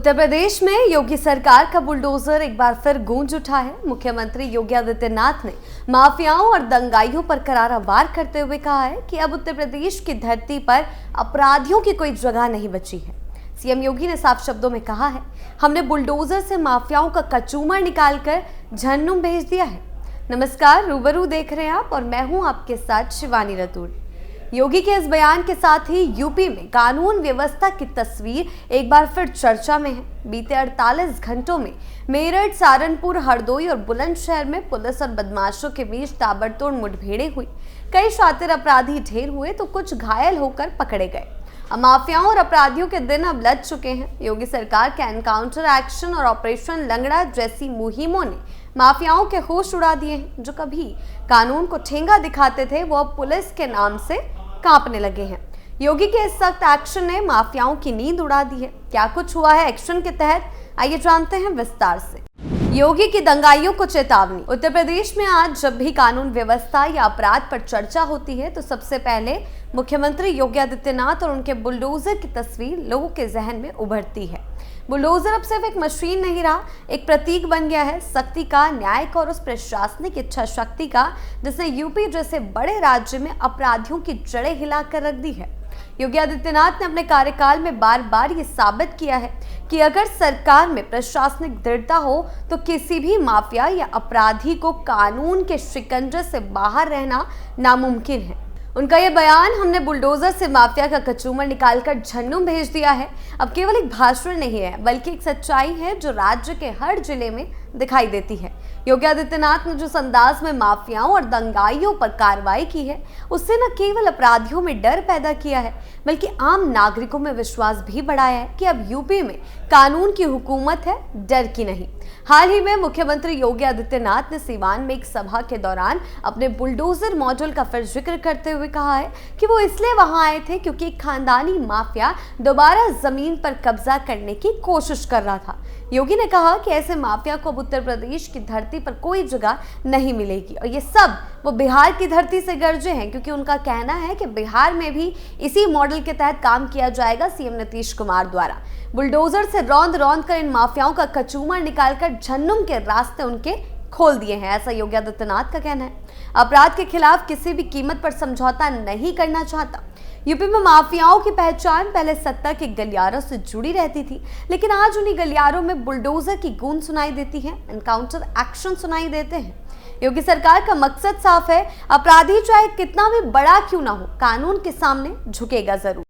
उत्तर प्रदेश में योगी सरकार का बुलडोजर एक बार फिर गूंज उठा है। मुख्यमंत्री योगी आदित्यनाथ ने माफियाओं और दंगाइयों पर करारा वार करते हुए कहा है कि अब उत्तर प्रदेश की धरती पर अपराधियों की कोई जगह नहीं बची है। सीएम योगी ने साफ शब्दों में कहा है, हमने बुलडोजर से माफियाओं का कचूमर निकालकर झन्नुम भेज दिया है। नमस्कार, रूबरू देख रहे हैं आप और मैं हूं आपके साथ शिवानी रतूड़। योगी के इस बयान के साथ ही यूपी में कानून व्यवस्था की तस्वीर एक बार फिर चर्चा में है। बीते 48 घंटों में मेरठ, सहारनपुर, हरदोई और बुलंदशहर में पुलिस और बदमाशों के बीच ताबड़तोड़ मुठभेड़ें हुई। कई शातिर अपराधी ढेर हुए तो कुछ घायल होकर पकड़े गए। अब माफियाओं और अपराधियों के दिन अब लद चुके हैं। योगी सरकार के एनकाउंटर एक्शन और ऑपरेशन लंगड़ा जैसी मुहिमों ने माफियाओं के होश उड़ा दिए हैं। जो कभी कानून को ठेंगा दिखाते थे वो अब पुलिस के नाम से कांपने लगे हैं। योगी के इस सख्त एक्शन ने माफियाओं की नींद उड़ा दी है। क्या कुछ हुआ है एक्शन के तहत, आइए जानते हैं विस्तार से। योगी की दंगाइयों को चेतावनी। उत्तर प्रदेश में आज जब भी कानून व्यवस्था या अपराध पर चर्चा होती है तो सबसे पहले मुख्यमंत्री योगी आदित्यनाथ और उनके बुलडोजर की तस्वीर लोगों के जहन में उभरती है। बुलडोजर अब सिर्फ एक मशीन नहीं रहा, एक प्रतीक बन गया है शक्ति का, न्याय का और उस प्रशासनिक इच्छा शक्ति का जिसने यूपी जैसे बड़े राज्य में अपराधियों की जड़ें हिलाकर रख दी है। योगी आदित्यनाथ ने अपने कार्यकाल में बार बार ये साबित किया है कि अगर सरकार में प्रशासनिक दृढ़ता हो तो किसी भी माफिया या अपराधी को कानून के शिकंजे से बाहर रहना नामुमकिन है। उनका यह बयान, हमने बुलडोजर से माफिया का कचूमर निकालकर झन्नुम भेज दिया है, अब केवल एक भाषण नहीं है बल्कि एक सच्चाई है जो राज्य के हर जिले में दिखाई देती है। योगी आदित्यनाथ ने जिस अंदाज में माफियाओं और दंगाइयों पर कार्रवाई की है उससे न केवल अपराधियों में डर पैदा किया है बल्कि आम नागरिकों में विश्वास भी बढ़ाया है कि अब यूपी में कानून की हुकूमत है, डर की नहीं। हाल ही में मुख्यमंत्री योगी आदित्यनाथ ने सीवान में एक सभा के दौरान अपने बुलडोजर मॉडल का फिर जिक्र करते हुए कहा है कि वो इसलिए वहां आए थे क्योंकि एक खानदानी माफिया दोबारा जमीन पर कब्जा करने की कोशिश कर रहा था। योगी ने कहा कि ऐसे माफिया को अब उत्तर प्रदेश की धरती पर कोई जगह नहीं मिलेगी और ये सब वो बिहार की धरती से गरजे हैं क्योंकि उनका कहना है कि बिहार में भी इसी मॉडल के तहत काम किया जाएगा। सीएम नीतीश कुमार द्वारा बुलडोजर से रौंद रौंद कर इन माफियाओं का कचूमर निकालकर झन्नुम के रास्ते उनके खोल दिए हैं, ऐसा योगी आदित्यनाथ का कहना है। अपराध के खिलाफ किसी भी कीमत पर समझौता नहीं करना चाहता। यूपी में माफियाओं की पहचान पहले सत्ता के गलियारों से जुड़ी रहती थी, लेकिन आज उन्हीं गलियारों में बुलडोजर की गूंज सुनाई देती है, एनकाउंटर एक्शन सुनाई देते हैं। योगी सरकार का मकसद साफ है, अपराधी चाहे कितना भी बड़ा क्यों ना हो, कानून के सामने झुकेगा जरूर।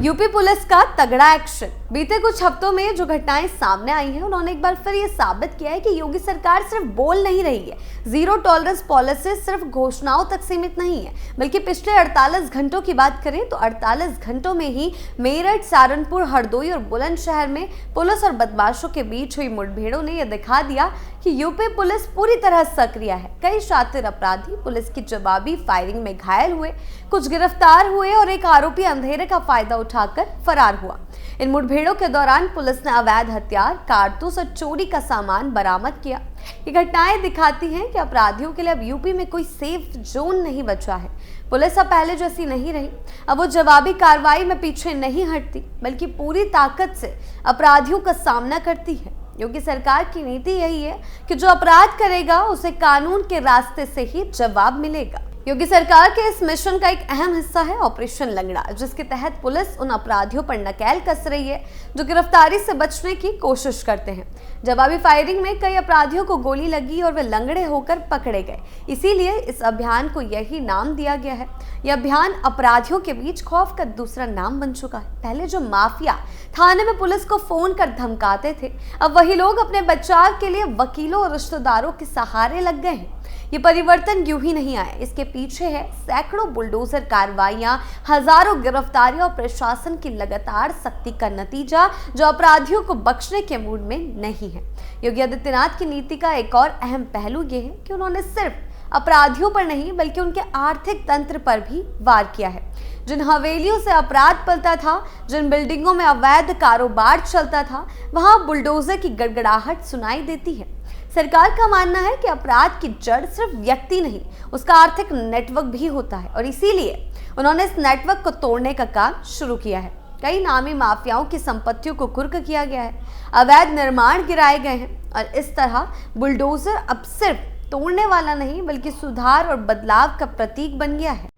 यूपी पुलिस का तगड़ा एक्शन। बीते कुछ हफ्तों में जो घटनाएं सामने आई हैं उन्होंने एक बार फिर ये साबित किया है कि योगी सरकार सिर्फ बोल नहीं रही है। जीरो टॉलरेंस पॉलिसी सिर्फ घोषणाओं तक सीमित नहीं है बल्कि पिछले 48 घंटों की बात करें तो 48 घंटों में ही मेरठ, सहारनपुर, हरदोई और बुलंदशहर में पुलिस और बदमाशों के बीच हुई मुठभेड़ों ने यह दिखा दिया कि यूपी पुलिस पूरी तरह सक्रिय है। कई शातिर अपराधी पुलिस की जवाबी फायरिंग में घायल हुए, कुछ गिरफ्तार हुए और एक आरोपी अंधेरे का फायदा उठाकर फरार हुआ। इन मुठभेड़ों के दौरान पुलिस ने अवैध हथियार, कारतूस और चोरी का सामान बरामद किया। ये घटनाएं दिखाती हैं कि अपराधियों के लिए अब यूपी में कोई सेफ जोन नहीं बचा है। पुलिस अब पहले जैसी नहीं रही, अब वो जवाबी कार्रवाई में पीछे नहीं हटती बल्कि पूरी ताकत से अपराधियों का सामना करती है। योगी सरकार की नीति यही है कि जो अपराध करेगा उसे कानून के रास्ते से ही जवाब मिलेगा। योगी सरकार के इस मिशन का एक अहम हिस्सा है ऑपरेशन लंगड़ा, जिसके तहत पुलिस उन अपराधियों पर नकेल कस रही है जो गिरफ्तारी से बचने की कोशिश करते हैं। जवाबी फायरिंग में कई अपराधियों को गोली लगी और वे लंगड़े होकर पकड़े गए, इसीलिए इस अभियान को यही नाम दिया गया है। यह अभियान अपराधियों के बीच खौफ का दूसरा नाम बन चुका है। पहले जो माफिया थाने में पुलिस को फोन कर धमकाते थे, अब वही लोग अपने बचाव के लिए वकीलों और रिश्तेदारों के सहारे लग गए हैं। ये परिवर्तन यूं ही नहीं आया, इसके पीछे है सैकड़ों बुलडोजर कार्रवाइयां, हजारों गिरफ्तारियां और प्रशासन की लगातार सख्ती का नतीजा जो अपराधियों को बख्शने के मूड में नहीं है। योगी आदित्यनाथ की नीति का एक और अहम पहलू ये है कि उन्होंने सिर्फ अपराधियों पर नहीं बल्कि उनके आर्थिक तंत्र पर भी वार किया है। जिन हवेलियों से अपराध पलता था, जिन बिल्डिंगों में अवैध कारोबार चलता था, वहां बुलडोजर की गड़गड़ाहट सुनाई देती है। सरकार का मानना है कि अपराध की जड़ सिर्फ व्यक्ति नहीं, उसका आर्थिक नेटवर्क भी होता है और इसीलिए उन्होंने इस नेटवर्क को तोड़ने का काम शुरू किया है। कई नामी माफियाओं की संपत्तियों को कुर्क किया गया है, अवैध निर्माण गिराए गए हैं और इस तरह बुलडोजर अब सिर्फ तोड़ने वाला नहीं बल्कि सुधार और बदलाव का प्रतीक बन गया है।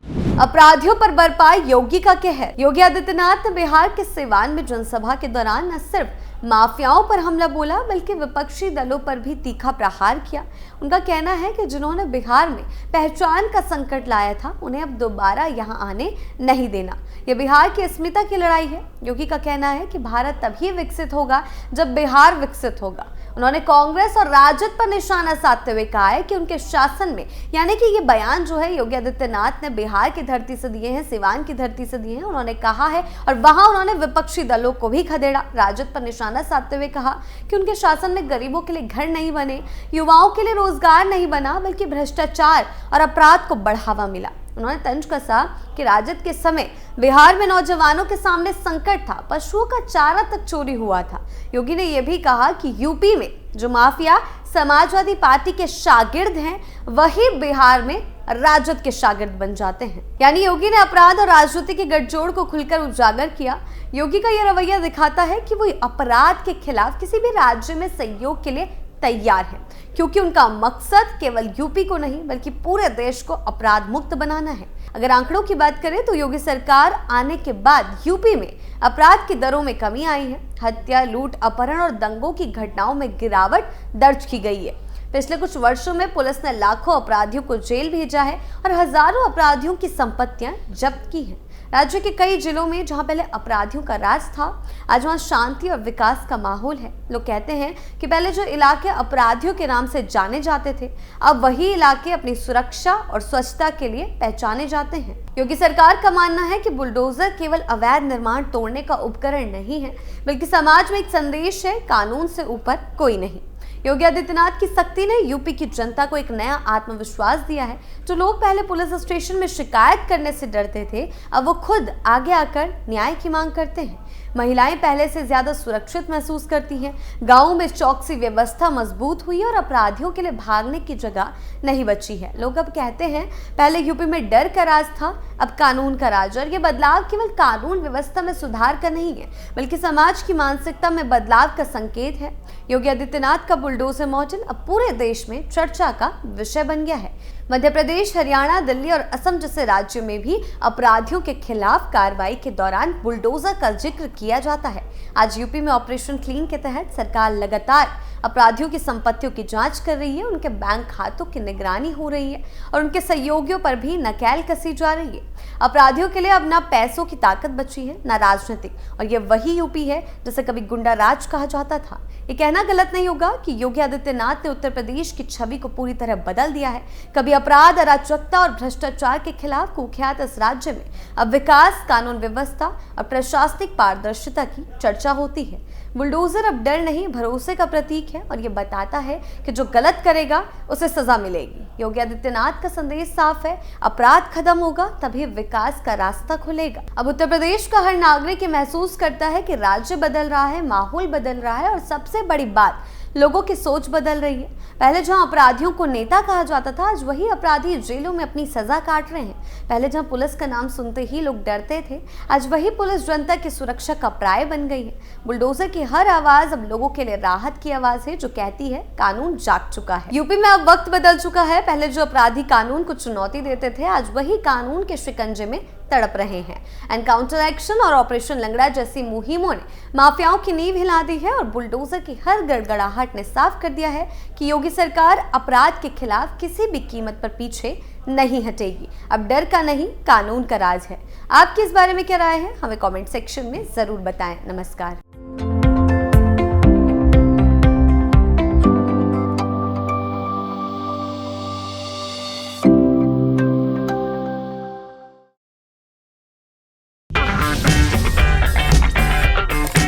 अपराधियों पर बरपा योगी का कहर। योगी आदित्यनाथ ने बिहार के सिवान में जनसभा के दौरान न सिर्फ माफियाओं पर हमला बोला बल्कि विपक्षी दलों पर भी तीखा प्रहार किया। उनका कहना है कि जिन्होंने बिहार में पहचान का संकट लाया था उन्हें अब दोबारा यहां आने नहीं देना। यह बिहार की अस्मिता की लड़ाई है। योगी का कहना है कि भारत तभी विकसित होगा जब बिहार विकसित होगा। उन्होंने कांग्रेस और राजद पर निशाना साधते हुए कहा है कि उनके शासन में, यानी कि ये बयान जो है योगी आदित्यनाथ ने बिहार की धरती से दिए हैं, सिवान की धरती से दिए हैं, उन्होंने कहा है और वहां उन्होंने विपक्षी दलों को भी खदेड़ा। राजद पर निशाना साधते हुए कहा कि उनके शासन में गरीबों के लिए घर नहीं बने, युवाओं के लिए रोजगार नहीं बना, बल्कि भ्रष्टाचार और अपराध को बढ़ावा मिला। उन्होंने तंज कसा कि राजद के समय बिहार में नौजवानों के सामने संकट था, पशुओं का चारा तक चोरी हुआ था। योगी ने यह भी कहा कि यूपी में जो माफिया समाजवादी पार्टी के शागिर्द हैं वही बिहार में राजद के शागिर्द बन जाते हैं। यानी योगी ने अपराध और राजनीति के गठजोड़ को खुलकर उजागर किया। योगी का यह रवैया दिखाता है कि वो अपराध के खिलाफ किसी भी राज्य में सहयोग के लिए तैयार है, क्योंकि उनका मकसद केवल यूपी को नहीं बल्कि पूरे देश को अपराध मुक्त बनाना है। अगर आंकड़ों की बात करें तो योगी सरकार आने के बाद यूपी में अपराध की दरों में कमी आई है। हत्या, लूट, अपहरण और दंगों की घटनाओं में गिरावट दर्ज की गई है। पिछले कुछ वर्षों में पुलिस ने लाखों अपराधियों को जेल भेजा है और हजारों अपराधियों की संपत्तियां जब्त की हैं। राज्य के कई जिलों में जहां पहले अपराधियों का राज था, आज वहां शांति और विकास का माहौल है। लोग कहते हैं कि पहले जो इलाके अपराधियों के नाम से जाने जाते थे, अब वही इलाके अपनी सुरक्षा और स्वच्छता के लिए पहचाने जाते हैं। योगी सरकार का मानना है कि बुलडोजर केवल अवैध निर्माण तोड़ने का उपकरण नहीं है, बल्कि समाज में एक संदेश है, कानून से ऊपर कोई नहीं। योगी आदित्यनाथ की सख्ती ने यूपी की जनता को एक नया आत्मविश्वास दिया है। जो लोग पहले पुलिस स्टेशन में शिकायत करने से डरते थे, अब वो खुद आगे आकर न्याय की मांग करते हैं। महिलाएं पहले से ज्यादा सुरक्षित महसूस करती हैं। गांवों में चौकसी व्यवस्था मजबूत हुई और अपराधियों के लिए भागने की जगह नहीं बची है। लोग अब कहते हैं पहले यूपी में डर का राज था, अब कानून का राज। और ये बदलाव केवल कानून व्यवस्था में सुधार का नहीं है, बल्कि समाज की मानसिकता में बदलाव का संकेत है। योगी आदित्यनाथ का बुलडोजर मॉडल अब पूरे देश में चर्चा का विषय बन गया है। मध्य प्रदेश, हरियाणा, दिल्ली और असम जैसे राज्यों में भी अपराधियों के खिलाफ कार्रवाई के दौरान बुलडोजर का जिक्र किया जाता है। आज यूपी में ऑपरेशन क्लीन के तहत सरकार लगातार अपराधियों की संपत्तियों की जांच कर रही है, उनके बैंक खातों की निगरानी हो रही है और उनके सहयोगियों पर भी नकेल कसी जा रही है। अपराधियों के लिए अब ना पैसों की ताकत बची है, ना राजनीतिक, और ये वही यूपी है जिसे कभी गुंडा राज कहा जाता था। ये कहना गलत नहीं होगा कि योगी आदित्यनाथ ने उत्तर प्रदेश की छवि को पूरी तरह बदल दिया है। कभी अपराध, अराजकता और भ्रष्टाचार के खिलाफ कुख्यात इस राज्य में अब विकास, कानून व्यवस्था और प्रशासनिक पारदर्शिता की चर्चा होती है। बुलडोजर अब डर नहीं, भरोसे का प्रतीक है और ये बताता है कि जो गलत करेगा उसे सजा मिलेगी। योगी आदित्यनाथ का संदेश साफ है, अपराध खत्म होगा तभी विकास का रास्ता खुलेगा। अब उत्तर प्रदेश का हर नागरिक महसूस करता है कि राज्य बदल रहा है, माहौल बदल रहा है और सबसे बड़ी बात, लोगों की सोच बदल रही है। पहले जहां अपराधियों को नेता कहा जाता था, आज वही अपराधी जेलों में अपनी सजा काट रहे हैं। पहले जहां पुलिस का नाम सुनते ही लोग डरते थे, आज वही पुलिस जनता की सुरक्षा का पर्याय बन गई है। बुलडोजर की हर आवाज अब लोगों के लिए राहत की आवाज है, जो कहती है कानून जाग चुका है। यूपी में अब वक्त बदल चुका है। पहले जो अपराधी कानून को चुनौती देते थे, आज वही कानून के शिकंजे में तड़प रहे हैं। एनकाउंटर एक्शन और ऑपरेशन लंगड़ा जैसी मुहिमों ने माफियाओं की नींव हिला दी है और बुलडोजर की हर गड़गड़ाहट ने साफ कर दिया है कि योगी सरकार अपराध के खिलाफ किसी भी कीमत पर पीछे नहीं हटेगी। अब डर का नहीं, कानून का राज है। आपकी इस बारे में क्या राय है, हमें कमेंट सेक्शन में जरूर बताएं। नमस्कार।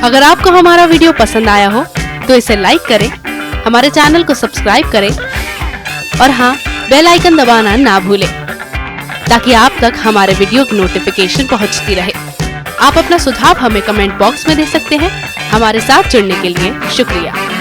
अगर आपको हमारा वीडियो पसंद आया हो तो इसे लाइक करें, हमारे चैनल को सब्सक्राइब करें और हाँ, बेल आइकन दबाना ना भूलें ताकि आप तक हमारे वीडियो की नोटिफिकेशन पहुंचती रहे। आप अपना सुझाव हमें कमेंट बॉक्स में दे सकते हैं। हमारे साथ जुड़ने के लिए शुक्रिया।